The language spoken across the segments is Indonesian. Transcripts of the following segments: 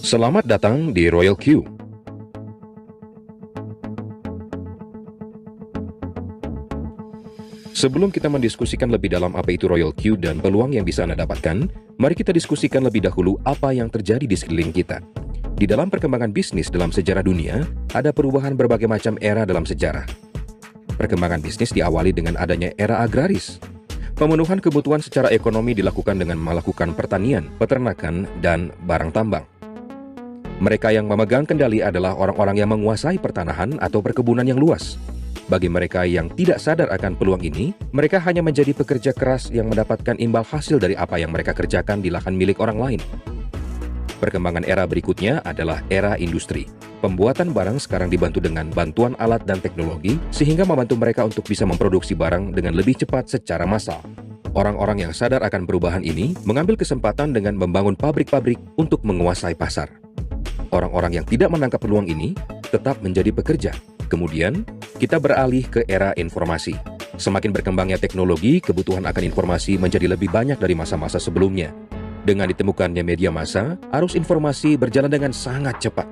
Selamat datang di Royal Q. Sebelum kita mendiskusikan lebih dalam apa itu Royal Q dan peluang yang bisa Anda dapatkan, mari kita diskusikan lebih dahulu apa yang terjadi di sekeliling kita. Di dalam perkembangan bisnis dalam sejarah dunia, ada perubahan berbagai macam era dalam sejarah. Perkembangan bisnis diawali dengan adanya era agraris. Pemenuhan kebutuhan secara ekonomi dilakukan dengan melakukan pertanian, peternakan, dan barang tambang. Mereka yang memegang kendali adalah orang-orang yang menguasai pertanahan atau perkebunan yang luas. Bagi mereka yang tidak sadar akan peluang ini, mereka hanya menjadi pekerja keras yang mendapatkan imbal hasil dari apa yang mereka kerjakan di lahan milik orang lain. Perkembangan era berikutnya adalah era industri. Pembuatan barang sekarang dibantu dengan bantuan alat dan teknologi, sehingga membantu mereka untuk bisa memproduksi barang dengan lebih cepat secara massal. Orang-orang yang sadar akan perubahan ini mengambil kesempatan dengan membangun pabrik-pabrik untuk menguasai pasar. Orang-orang yang tidak menangkap peluang ini tetap menjadi pekerja. Kemudian, kita beralih ke era informasi. Semakin berkembangnya teknologi, kebutuhan akan informasi menjadi lebih banyak dari masa-masa sebelumnya. Dengan ditemukannya media massa, arus informasi berjalan dengan sangat cepat.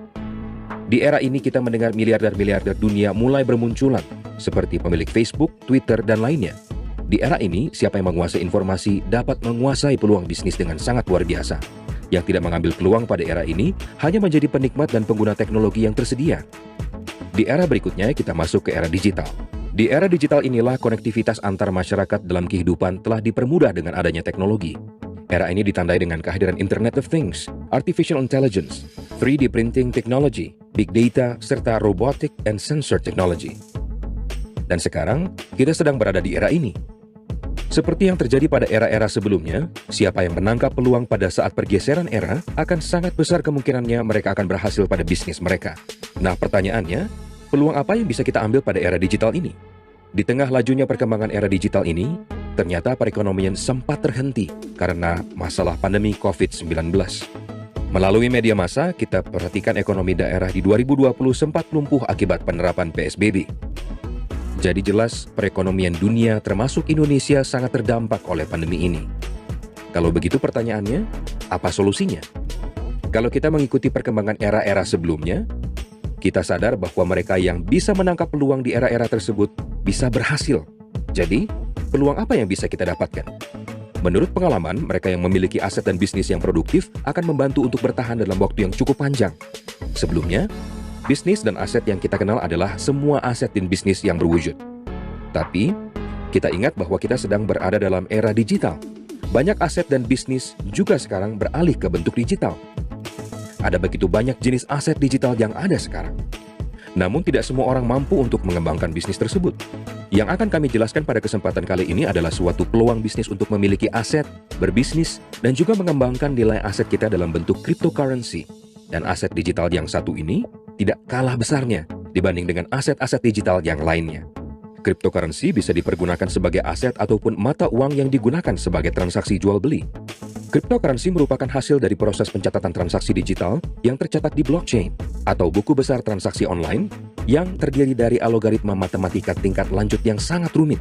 Di era ini kita mendengar miliarder-miliarder dunia mulai bermunculan, seperti pemilik Facebook, Twitter, dan lainnya. Di era ini, siapa yang menguasai informasi dapat menguasai peluang bisnis dengan sangat luar biasa. Yang tidak mengambil peluang pada era ini hanya menjadi penikmat dan pengguna teknologi yang tersedia. Di era berikutnya, kita masuk ke era digital. Di era digital inilah konektivitas antar masyarakat dalam kehidupan telah dipermudah dengan adanya teknologi. Era ini ditandai dengan kehadiran Internet of Things, Artificial Intelligence, 3D Printing Technology, Big Data, serta Robotic and Sensor Technology. Dan sekarang, kita sedang berada di era ini. Seperti yang terjadi pada era-era sebelumnya, siapa yang menangkap peluang pada saat pergeseran era akan sangat besar kemungkinannya mereka akan berhasil pada bisnis mereka. Nah, pertanyaannya, peluang apa yang bisa kita ambil pada era digital ini? Di tengah lajunya perkembangan era digital ini, ternyata perekonomian sempat terhenti karena masalah pandemi COVID-19. Melalui media massa, kita perhatikan ekonomi daerah di 2020 sempat lumpuh akibat penerapan PSBB. Jadi jelas, perekonomian dunia termasuk Indonesia sangat terdampak oleh pandemi ini. Kalau begitu pertanyaannya, apa solusinya? Kalau kita mengikuti perkembangan era-era sebelumnya, kita sadar bahwa mereka yang bisa menangkap peluang di era-era tersebut bisa berhasil. Jadi, peluang apa yang bisa kita dapatkan? Menurut pengalaman, mereka yang memiliki aset dan bisnis yang produktif akan membantu untuk bertahan dalam waktu yang cukup panjang. Sebelumnya, bisnis dan aset yang kita kenal adalah semua aset dan bisnis yang berwujud. Tapi, kita ingat bahwa kita sedang berada dalam era digital. Banyak aset dan bisnis juga sekarang beralih ke bentuk digital. Ada begitu banyak jenis aset digital yang ada sekarang. Namun tidak semua orang mampu untuk mengembangkan bisnis tersebut. Yang akan kami jelaskan pada kesempatan kali ini adalah suatu peluang bisnis untuk memiliki aset, berbisnis, dan juga mengembangkan nilai aset kita dalam bentuk cryptocurrency. Dan aset digital yang satu ini tidak kalah besarnya dibanding dengan aset-aset digital yang lainnya. Cryptocurrency bisa dipergunakan sebagai aset ataupun mata uang yang digunakan sebagai transaksi jual-beli. Cryptocurrency merupakan hasil dari proses pencatatan transaksi digital yang tercatat di blockchain atau buku besar transaksi online yang terdiri dari algoritma matematika tingkat lanjut yang sangat rumit.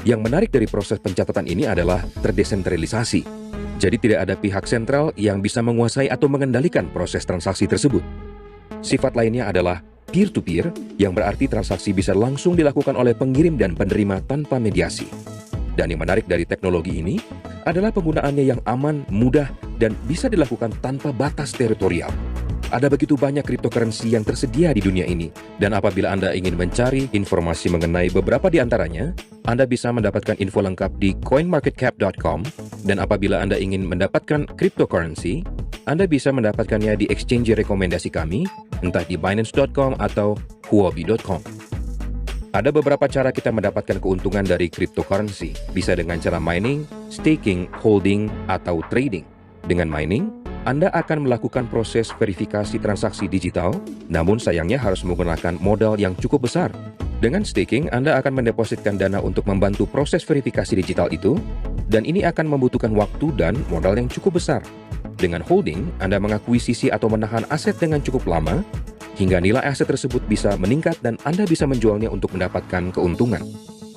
Yang menarik dari proses pencatatan ini adalah terdesentralisasi. Jadi tidak ada pihak sentral yang bisa menguasai atau mengendalikan proses transaksi tersebut. Sifat lainnya adalah peer-to-peer, yang berarti transaksi bisa langsung dilakukan oleh pengirim dan penerima tanpa mediasi. Dan yang menarik dari teknologi ini adalah penggunaannya yang aman, mudah, dan bisa dilakukan tanpa batas teritorial. Ada begitu banyak cryptocurrency yang tersedia di dunia ini, dan apabila Anda ingin mencari informasi mengenai beberapa di antaranya, Anda bisa mendapatkan info lengkap di coinmarketcap.com, dan apabila Anda ingin mendapatkan cryptocurrency, Anda bisa mendapatkannya di exchange rekomendasi kami, entah di Binance.com atau Huobi.com. Ada beberapa cara kita mendapatkan keuntungan dari cryptocurrency. Bisa dengan cara mining, staking, holding, atau trading. Dengan mining, Anda akan melakukan proses verifikasi transaksi digital, namun sayangnya harus menggunakan modal yang cukup besar. Dengan staking, Anda akan mendepositkan dana untuk membantu proses verifikasi digital itu, dan ini akan membutuhkan waktu dan modal yang cukup besar. Dengan holding, Anda mengakuisisi atau menahan aset dengan cukup lama, hingga nilai aset tersebut bisa meningkat dan Anda bisa menjualnya untuk mendapatkan keuntungan.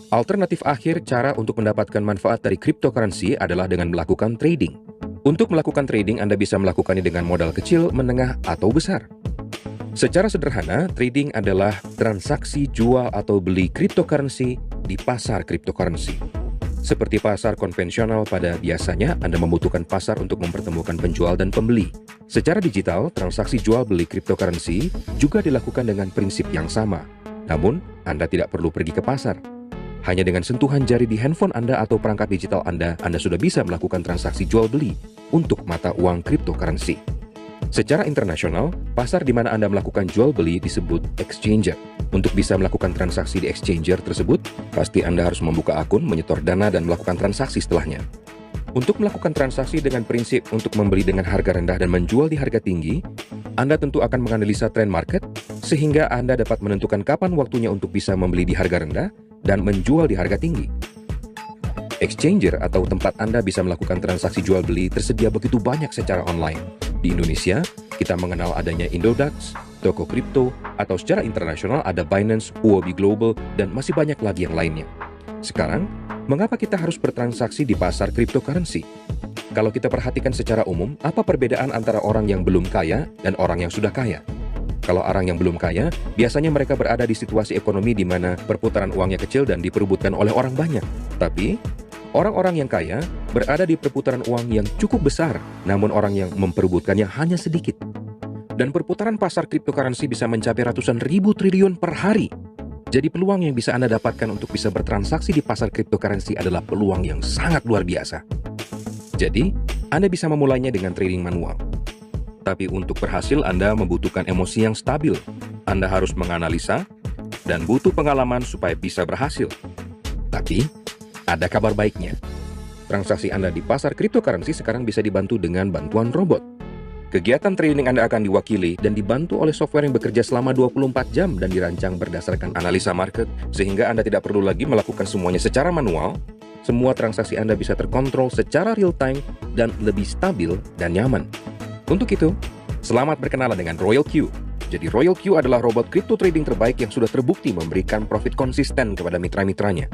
Alternatif akhir cara untuk mendapatkan manfaat dari cryptocurrency adalah dengan melakukan trading. Untuk melakukan trading, Anda bisa melakukannya dengan modal kecil, menengah, atau besar. Secara sederhana, trading adalah transaksi jual atau beli cryptocurrency di pasar cryptocurrency. Seperti pasar konvensional pada biasanya, Anda membutuhkan pasar untuk mempertemukan penjual dan pembeli. Secara digital, transaksi jual beli cryptocurrency juga dilakukan dengan prinsip yang sama. Namun, Anda tidak perlu pergi ke pasar. Hanya dengan sentuhan jari di handphone Anda atau perangkat digital Anda sudah bisa melakukan transaksi jual beli untuk mata uang cryptocurrency. Secara internasional, pasar di mana Anda melakukan jual beli disebut exchanger. Untuk bisa melakukan transaksi di exchanger tersebut, pasti Anda harus membuka akun, menyetor dana, dan melakukan transaksi setelahnya. Untuk melakukan transaksi dengan prinsip untuk membeli dengan harga rendah dan menjual di harga tinggi, Anda tentu akan menganalisa tren market, sehingga Anda dapat menentukan kapan waktunya untuk bisa membeli di harga rendah dan menjual di harga tinggi. Exchanger atau tempat Anda bisa melakukan transaksi jual beli tersedia begitu banyak secara online. Di Indonesia, kita mengenal adanya Indodax, Toko Kripto, atau secara internasional ada Binance, Huobi Global, dan masih banyak lagi yang lainnya. Sekarang, mengapa kita harus bertransaksi di pasar cryptocurrency? Kalau kita perhatikan secara umum, apa perbedaan antara orang yang belum kaya dan orang yang sudah kaya? Kalau orang yang belum kaya, biasanya mereka berada di situasi ekonomi di mana perputaran uangnya kecil dan diperebutkan oleh orang banyak. Tapi, orang-orang yang kaya berada di perputaran uang yang cukup besar, namun orang yang memperebutkannya hanya sedikit. Dan perputaran pasar cryptocurrency bisa mencapai ratusan ribu triliun per hari. Jadi peluang yang bisa Anda dapatkan untuk bisa bertransaksi di pasar cryptocurrency adalah peluang yang sangat luar biasa. Jadi, Anda bisa memulainya dengan trading manual. Tapi untuk berhasil, Anda membutuhkan emosi yang stabil. Anda harus menganalisa dan butuh pengalaman supaya bisa berhasil. Tapi, ada kabar baiknya. Transaksi Anda di pasar cryptocurrency sekarang bisa dibantu dengan bantuan robot. Kegiatan trading Anda akan diwakili dan dibantu oleh software yang bekerja selama 24 jam dan dirancang berdasarkan analisa market, sehingga Anda tidak perlu lagi melakukan semuanya secara manual. Semua transaksi Anda bisa terkontrol secara real time dan lebih stabil dan nyaman. Untuk itu, selamat berkenalan dengan Royal Q. Jadi Royal Q adalah robot crypto trading terbaik yang sudah terbukti memberikan profit konsisten kepada mitra-mitranya.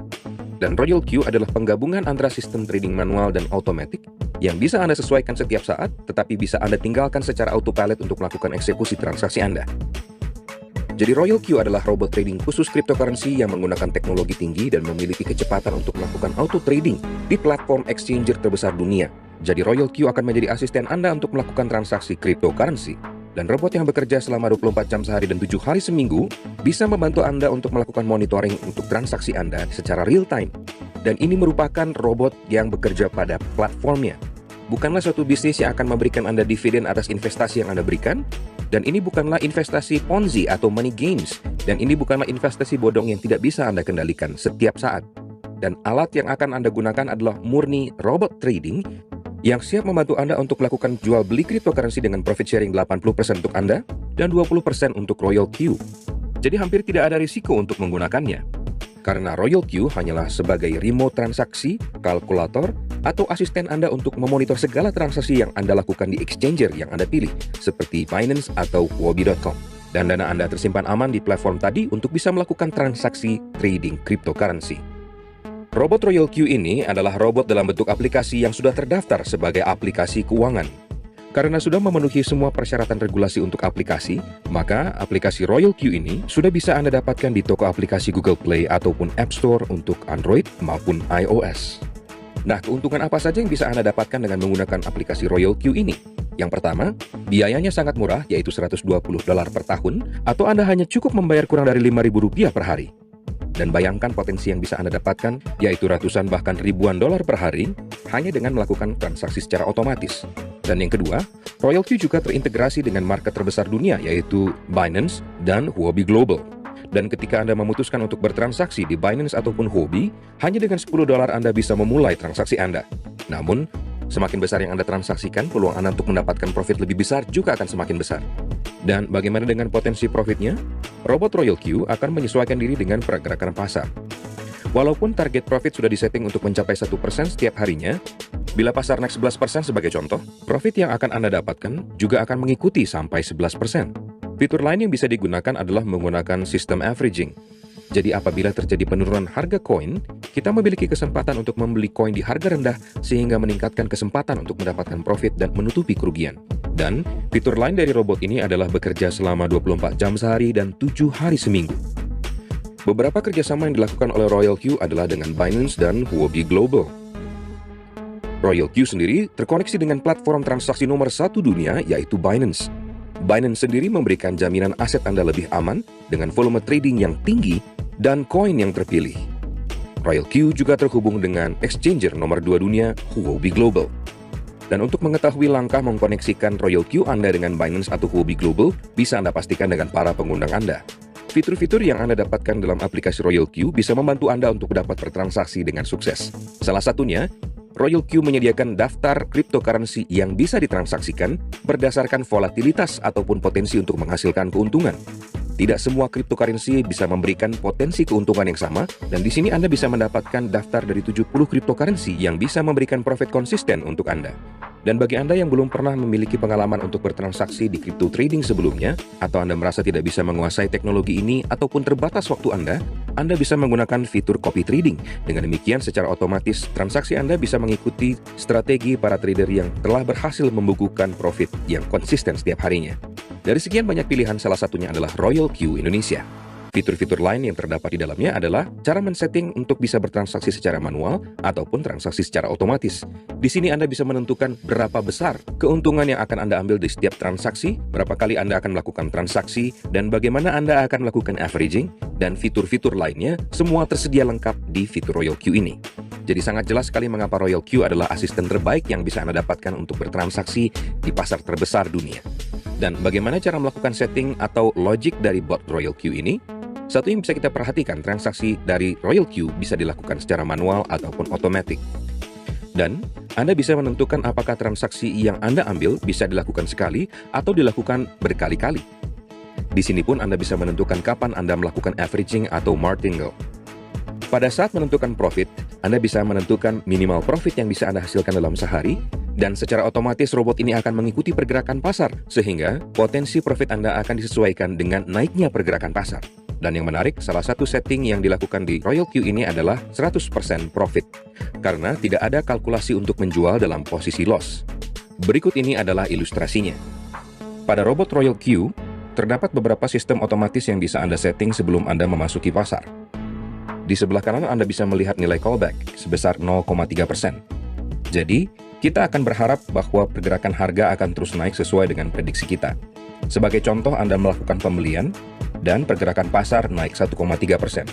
Dan Royal Q adalah penggabungan antara sistem trading manual dan otomatik yang bisa Anda sesuaikan setiap saat, tetapi bisa Anda tinggalkan secara autopilot untuk melakukan eksekusi transaksi Anda. Jadi Royal Q adalah robot trading khusus cryptocurrency yang menggunakan teknologi tinggi dan memiliki kecepatan untuk melakukan auto trading di platform exchanger terbesar dunia. Jadi Royal Q akan menjadi asisten Anda untuk melakukan transaksi cryptocurrency. Dan robot yang bekerja selama 24 jam sehari dan 7 hari seminggu bisa membantu Anda untuk melakukan monitoring untuk transaksi Anda secara real time. Dan ini merupakan robot yang bekerja pada platformnya. Bukanlah suatu bisnis yang akan memberikan Anda dividen atas investasi yang Anda berikan. Dan ini bukanlah investasi Ponzi atau money games. Dan ini bukanlah investasi bodong yang tidak bisa Anda kendalikan setiap saat. Dan alat yang akan Anda gunakan adalah murni robot trading yang siap membantu Anda untuk melakukan jual beli cryptocurrency dengan profit sharing 80% untuk Anda dan 20% untuk Royal Q. Jadi hampir tidak ada risiko untuk menggunakannya. Karena Royal Q hanyalah sebagai remote transaksi, kalkulator, atau asisten Anda untuk memonitor segala transaksi yang Anda lakukan di exchanger yang Anda pilih, seperti Binance atau Huobi.com. Dan dana Anda tersimpan aman di platform tadi untuk bisa melakukan transaksi trading cryptocurrency. Robot Royal Q ini adalah robot dalam bentuk aplikasi yang sudah terdaftar sebagai aplikasi keuangan. Karena sudah memenuhi semua persyaratan regulasi untuk aplikasi, maka aplikasi Royal Q ini sudah bisa Anda dapatkan di toko aplikasi Google Play ataupun App Store untuk Android maupun iOS. Nah, keuntungan apa saja yang bisa Anda dapatkan dengan menggunakan aplikasi Royal Q ini? Yang pertama, biayanya sangat murah, yaitu $120 per tahun, atau Anda hanya cukup membayar kurang dari Rp5.000 per hari. Dan bayangkan potensi yang bisa Anda dapatkan, yaitu ratusan bahkan ribuan dolar per hari, hanya dengan melakukan transaksi secara otomatis. Dan yang kedua, Royal Q juga terintegrasi dengan market terbesar dunia, yaitu Binance dan Huobi Global. Dan ketika Anda memutuskan untuk bertransaksi di Binance ataupun Huobi, hanya dengan $10 Anda bisa memulai transaksi Anda. Namun, semakin besar yang Anda transaksikan, peluang Anda untuk mendapatkan profit lebih besar juga akan semakin besar. Dan bagaimana dengan potensi profitnya? Robot Royal Q akan menyesuaikan diri dengan pergerakan pasar. Walaupun target profit sudah disetting untuk mencapai 1% setiap harinya, bila pasar naik 11% sebagai contoh, profit yang akan Anda dapatkan juga akan mengikuti sampai 11%. Fitur lain yang bisa digunakan adalah menggunakan sistem averaging. Jadi apabila terjadi penurunan harga koin, kita memiliki kesempatan untuk membeli koin di harga rendah sehingga meningkatkan kesempatan untuk mendapatkan profit dan menutupi kerugian. Dan fitur lain dari robot ini adalah bekerja selama 24 jam sehari dan 7 hari seminggu. Beberapa kerjasama yang dilakukan oleh Royal Q adalah dengan Binance dan Huobi Global. Royal Q sendiri terkoneksi dengan platform transaksi nomor 1 dunia yaitu Binance. Binance sendiri memberikan jaminan aset Anda lebih aman dengan volume trading yang tinggi dan koin yang terpilih. Royal Q juga terhubung dengan exchanger nomor 2 dunia, Huobi Global. Dan untuk mengetahui langkah mengkoneksikan Royal Q Anda dengan Binance atau Huobi Global, bisa Anda pastikan dengan para pengundang Anda. Fitur-fitur yang Anda dapatkan dalam aplikasi Royal Q bisa membantu Anda untuk dapat bertransaksi dengan sukses. Salah satunya, Royal Q menyediakan daftar cryptocurrency yang bisa ditransaksikan berdasarkan volatilitas ataupun potensi untuk menghasilkan keuntungan. Tidak semua cryptocurrency bisa memberikan potensi keuntungan yang sama, dan di sini Anda bisa mendapatkan daftar dari 70 cryptocurrency yang bisa memberikan profit konsisten untuk Anda. Dan bagi Anda yang belum pernah memiliki pengalaman untuk bertransaksi di crypto trading sebelumnya, atau Anda merasa tidak bisa menguasai teknologi ini ataupun terbatas waktu Anda bisa menggunakan fitur copy trading. Dengan demikian, secara otomatis transaksi Anda bisa mengikuti strategi para trader yang telah berhasil membukukan profit yang konsisten setiap harinya. Dari sekian banyak pilihan, salah satunya adalah Royal Q Indonesia. Fitur-fitur lain yang terdapat di dalamnya adalah cara men-setting untuk bisa bertransaksi secara manual ataupun transaksi secara otomatis. Di sini Anda bisa menentukan berapa besar keuntungan yang akan Anda ambil di setiap transaksi, berapa kali Anda akan melakukan transaksi, dan bagaimana Anda akan melakukan averaging, dan fitur-fitur lainnya semua tersedia lengkap di fitur Royal Q ini. Jadi sangat jelas sekali mengapa Royal Q adalah asisten terbaik yang bisa Anda dapatkan untuk bertransaksi di pasar terbesar dunia. Dan bagaimana cara melakukan setting atau logic dari bot Royal Q ini? Satu yang bisa kita perhatikan, transaksi dari Royal Q bisa dilakukan secara manual ataupun otomatis. Dan Anda bisa menentukan apakah transaksi yang Anda ambil bisa dilakukan sekali atau dilakukan berkali-kali. Di sini pun Anda bisa menentukan kapan Anda melakukan averaging atau martingale. Pada saat menentukan profit, Anda bisa menentukan minimal profit yang bisa Anda hasilkan dalam sehari, dan secara otomatis robot ini akan mengikuti pergerakan pasar, sehingga potensi profit Anda akan disesuaikan dengan naiknya pergerakan pasar. Dan yang menarik, salah satu setting yang dilakukan di Royal Q ini adalah 100% profit, karena tidak ada kalkulasi untuk menjual dalam posisi loss. Berikut ini adalah ilustrasinya. Pada robot Royal Q, terdapat beberapa sistem otomatis yang bisa Anda setting sebelum Anda memasuki pasar. Di sebelah kanan Anda bisa melihat nilai callback sebesar 0,3%. Jadi, kita akan berharap bahwa pergerakan harga akan terus naik sesuai dengan prediksi kita. Sebagai contoh, Anda melakukan pembelian, dan pergerakan pasar naik 1,3%.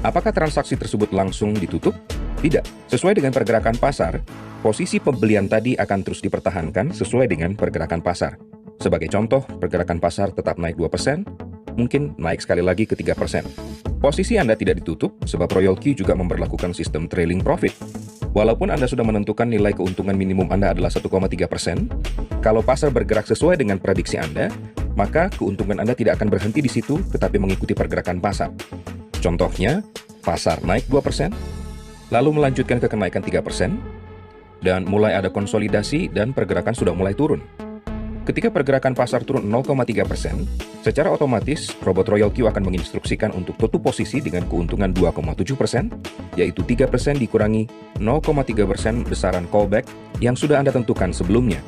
Apakah transaksi tersebut langsung ditutup? Tidak. Sesuai dengan pergerakan pasar, posisi pembelian tadi akan terus dipertahankan sesuai dengan pergerakan pasar. Sebagai contoh, pergerakan pasar tetap naik 2%, mungkin naik sekali lagi ke 3%. Posisi Anda tidak ditutup, sebab Royal Q juga memberlakukan sistem trailing profit. Walaupun Anda sudah menentukan nilai keuntungan minimum Anda adalah 1,3%, kalau pasar bergerak sesuai dengan prediksi Anda, maka keuntungan Anda tidak akan berhenti di situ, tetapi mengikuti pergerakan pasar. Contohnya, pasar naik 2%, lalu melanjutkan ke kenaikan 3%, dan mulai ada konsolidasi dan pergerakan sudah mulai turun. Ketika pergerakan pasar turun 0,3%, secara otomatis robot Royal Q akan menginstruksikan untuk tutup posisi dengan keuntungan 2,7%, yaitu 3% dikurangi 0,3% besaran callback yang sudah Anda tentukan sebelumnya.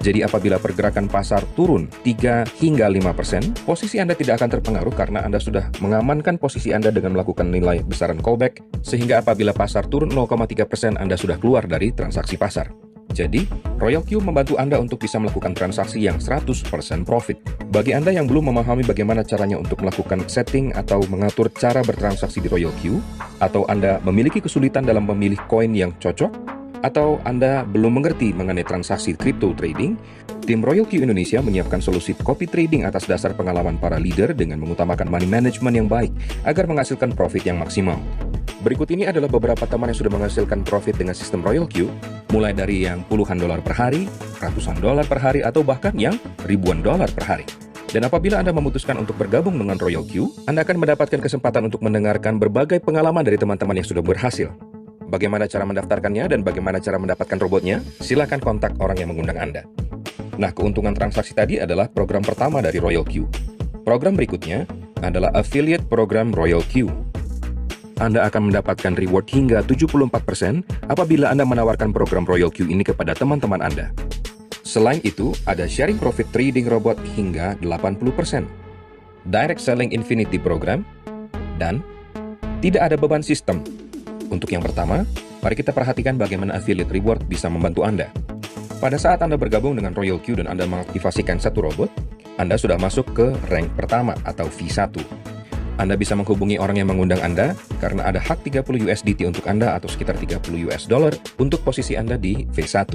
Jadi apabila pergerakan pasar turun 3 hingga 5%, posisi Anda tidak akan terpengaruh karena Anda sudah mengamankan posisi Anda dengan melakukan nilai besaran callback, sehingga apabila pasar turun 0,3%, Anda sudah keluar dari transaksi pasar. Jadi, Royal Q membantu Anda untuk bisa melakukan transaksi yang 100% profit. Bagi Anda yang belum memahami bagaimana caranya untuk melakukan setting atau mengatur cara bertransaksi di Royal Q, atau Anda memiliki kesulitan dalam memilih koin yang cocok, atau Anda belum mengerti mengenai transaksi crypto trading, tim Royal Q Indonesia menyiapkan solusi copy trading atas dasar pengalaman para leader dengan mengutamakan money management yang baik agar menghasilkan profit yang maksimal. Berikut ini adalah beberapa teman yang sudah menghasilkan profit dengan sistem Royal Q, mulai dari yang puluhan dolar per hari, ratusan dolar per hari, atau bahkan yang ribuan dolar per hari. Dan apabila Anda memutuskan untuk bergabung dengan Royal Q, Anda akan mendapatkan kesempatan untuk mendengarkan berbagai pengalaman dari teman-teman yang sudah berhasil. Bagaimana cara mendaftarkannya dan bagaimana cara mendapatkan robotnya? Silakan kontak orang yang mengundang Anda. Nah, keuntungan transaksi tadi adalah program pertama dari Royal Q. Program berikutnya adalah affiliate program Royal Q. Anda akan mendapatkan reward hingga 74% apabila Anda menawarkan program Royal Q ini kepada teman-teman Anda. Selain itu, ada sharing profit trading robot hingga 80%, direct selling infinity program, dan tidak ada beban sistem. Untuk yang pertama, mari kita perhatikan bagaimana affiliate reward bisa membantu Anda. Pada saat Anda bergabung dengan Royal Q dan Anda mengaktifasikan satu robot, Anda sudah masuk ke rank pertama atau V1. Anda bisa menghubungi orang yang mengundang Anda karena ada hak 30 USDT untuk Anda atau sekitar 30 US dollar untuk posisi Anda di V1.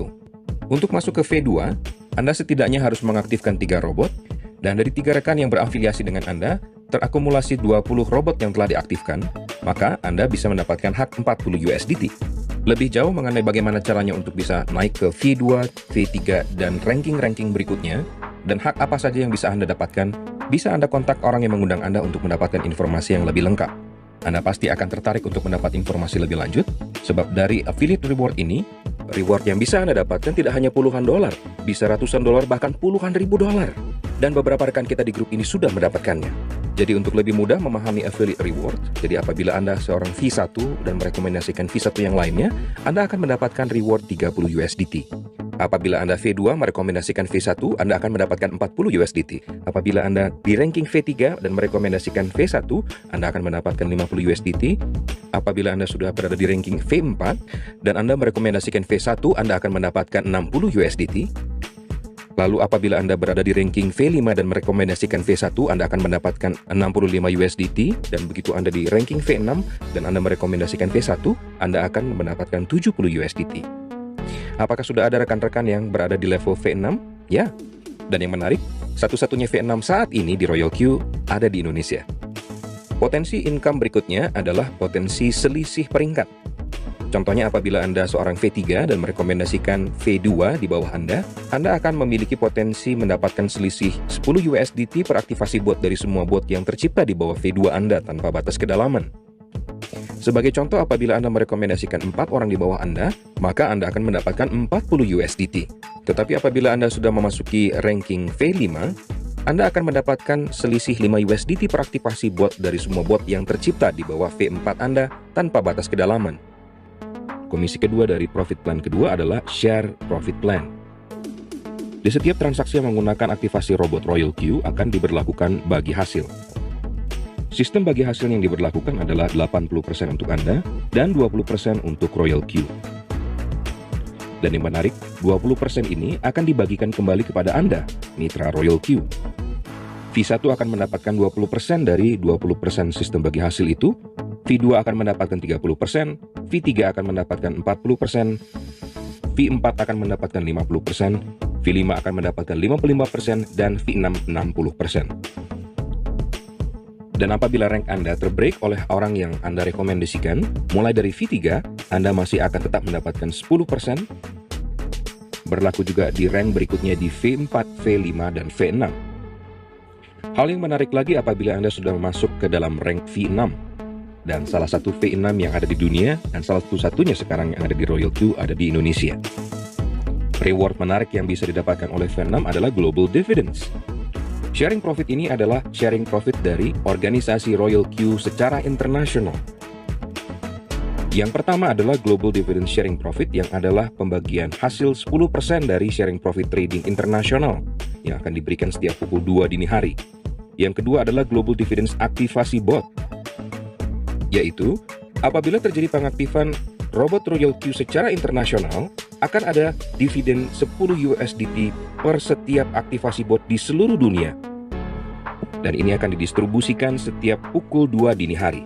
Untuk masuk ke V2, Anda setidaknya harus mengaktifkan 3 robot, dan dari 3 rekan yang berafiliasi dengan Anda, terakumulasi 20 robot yang telah diaktifkan, maka Anda bisa mendapatkan hak 40 USDT. Lebih jauh mengenai bagaimana caranya untuk bisa naik ke V2, V3, dan ranking-ranking berikutnya, dan hak apa saja yang bisa Anda dapatkan, bisa Anda kontak orang yang mengundang Anda untuk mendapatkan informasi yang lebih lengkap. Anda pasti akan tertarik untuk mendapat informasi lebih lanjut, sebab dari affiliate reward ini, reward yang bisa Anda dapatkan tidak hanya puluhan dolar, bisa ratusan dolar, bahkan puluhan ribu dolar. Dan beberapa rekan kita di grup ini sudah mendapatkannya. Jadi untuk lebih mudah memahami affiliate reward, jadi apabila Anda seorang V1 dan merekomendasikan V1 yang lainnya, Anda akan mendapatkan reward 30 USDT. Apabila Anda V2 merekomendasikan V1, Anda akan mendapatkan 40 USDT. Apabila Anda di ranking V3 dan merekomendasikan V1, Anda akan mendapatkan 50 USDT. Apabila Anda sudah berada di ranking V4 dan Anda merekomendasikan V1, Anda akan mendapatkan 60 USDT. Lalu apabila Anda berada di ranking V5 dan merekomendasikan V1, Anda akan mendapatkan 65 USDT. Dan begitu Anda di ranking V6 dan Anda merekomendasikan V1, Anda akan mendapatkan 70 USDT. Apakah sudah ada rekan-rekan yang berada di level V6? Ya. Dan yang menarik, satu-satunya V6 saat ini di Royal Q ada di Indonesia. Potensi income berikutnya adalah potensi selisih peringkat. Contohnya apabila Anda seorang V3 dan merekomendasikan V2 di bawah Anda akan memiliki potensi mendapatkan selisih 10 USDT per aktivasi bot dari semua bot yang tercipta di bawah V2 Anda tanpa batas kedalaman. Sebagai contoh, apabila Anda merekomendasikan 4 orang di bawah Anda, maka Anda akan mendapatkan 40 USDT. Tetapi apabila Anda sudah memasuki ranking V5, Anda akan mendapatkan selisih 5 USDT per aktivasi bot dari semua bot yang tercipta di bawah V4 Anda tanpa batas kedalaman. Komisi kedua dari profit plan kedua adalah share profit plan. Di setiap transaksi yang menggunakan aktivasi robot Royal Q akan diberlakukan bagi hasil. Sistem bagi hasil yang diberlakukan adalah 80% untuk Anda dan 20% untuk Royal Q. Dan yang menarik, 20% ini akan dibagikan kembali kepada Anda, mitra Royal Q. V1 akan mendapatkan 20% dari 20% sistem bagi hasil itu, V2 akan mendapatkan 30%, V3 akan mendapatkan 40%, V4 akan mendapatkan 50%, V5 akan mendapatkan 55%, dan V6 60%. Dan apabila rank Anda terbreak oleh orang yang Anda rekomendasikan, mulai dari V3, Anda masih akan tetap mendapatkan 10%. Berlaku juga di rank berikutnya di V4, V5, dan V6. Hal yang menarik lagi apabila Anda sudah masuk ke dalam rank V6. Dan salah satu V6 yang ada di dunia, dan salah satu-satunya sekarang yang ada di Royal Q ada di Indonesia. Reward menarik yang bisa didapatkan oleh V6 adalah Global Dividends. Sharing profit ini adalah sharing profit dari organisasi Royal Q secara internasional. Yang pertama adalah Global Dividend Sharing Profit yang adalah pembagian hasil 10% dari sharing profit trading internasional yang akan diberikan setiap pukul 2 dini hari. Yang kedua adalah Global Dividends Aktivasi Bot, yaitu apabila terjadi pengaktifan robot Royal Q secara internasional, akan ada dividen 10 USDT per setiap aktivasi bot di seluruh dunia. Dan ini akan didistribusikan setiap pukul 2 dini hari.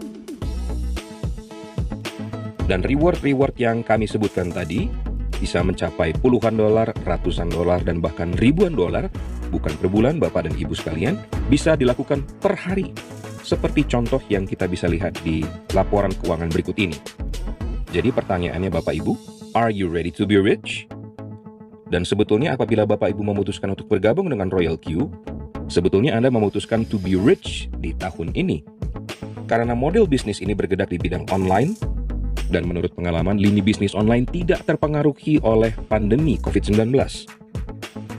Dan reward-reward yang kami sebutkan tadi bisa mencapai puluhan dolar, ratusan dolar, dan bahkan ribuan dolar, bukan per bulan Bapak dan Ibu sekalian, bisa dilakukan per hari. Seperti contoh yang kita bisa lihat di laporan keuangan berikut ini. Jadi pertanyaannya Bapak Ibu, are you ready to be rich? Dan sebetulnya apabila Bapak Ibu memutuskan untuk bergabung dengan Royal Q, sebetulnya Anda memutuskan to be rich di tahun ini. Karena model bisnis ini bergerak di bidang online, dan menurut pengalaman, lini bisnis online tidak terpengaruhi oleh pandemi COVID-19.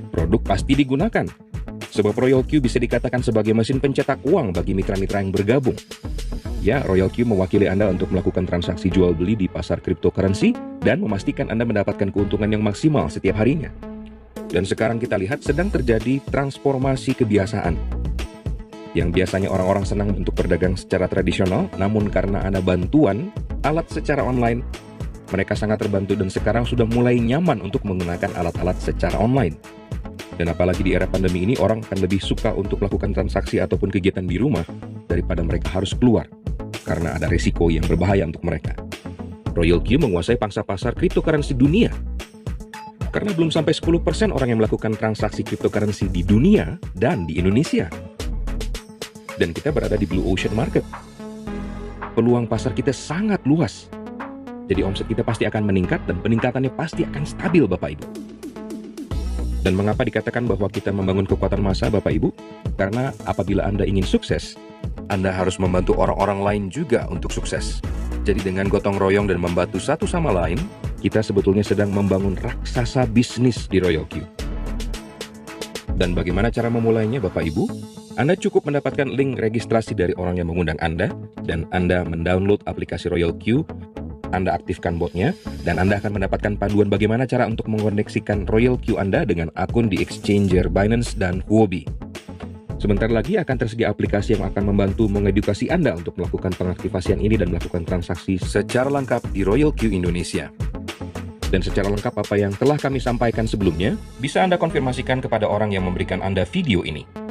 Produk pasti digunakan, Sebab Royal Q bisa dikatakan sebagai mesin pencetak uang bagi mitra-mitra yang bergabung. Ya, Royal Q mewakili Anda untuk melakukan transaksi jual beli di pasar cryptocurrency dan memastikan Anda mendapatkan keuntungan yang maksimal setiap harinya. Dan sekarang kita lihat sedang terjadi transformasi kebiasaan. Yang biasanya orang-orang senang untuk berdagang secara tradisional, namun karena ada bantuan alat secara online, mereka sangat terbantu dan sekarang sudah mulai nyaman untuk menggunakan alat-alat secara online. Dan apalagi di era pandemi ini, orang akan lebih suka untuk melakukan transaksi ataupun kegiatan di rumah daripada mereka harus keluar, karena ada risiko yang berbahaya untuk mereka. Royal Q menguasai pangsa pasar cryptocurrency dunia. Karena belum sampai 10% orang yang melakukan transaksi cryptocurrency di dunia dan di Indonesia. Dan kita berada di blue ocean market. Peluang pasar kita sangat luas. Jadi omset kita pasti akan meningkat dan peningkatannya pasti akan stabil, Bapak Ibu. Dan mengapa dikatakan bahwa kita membangun kekuatan massa, Bapak Ibu? Karena apabila Anda ingin sukses, Anda harus membantu orang-orang lain juga untuk sukses. Jadi dengan gotong royong dan membantu satu sama lain, kita sebetulnya sedang membangun raksasa bisnis di Royal Q. Dan bagaimana cara memulainya, Bapak Ibu? Anda cukup mendapatkan link registrasi dari orang yang mengundang Anda, dan Anda mendownload aplikasi Royal Q, Anda aktifkan botnya, dan Anda akan mendapatkan panduan bagaimana cara untuk mengoneksikan Royal Q Anda dengan akun di exchanger Binance dan Huobi. Sebentar lagi akan tersedia aplikasi yang akan membantu mengedukasi Anda untuk melakukan pengaktifasian ini dan melakukan transaksi secara lengkap di Royal Q Indonesia. Dan secara lengkap apa yang telah kami sampaikan sebelumnya, bisa Anda konfirmasikan kepada orang yang memberikan Anda video ini.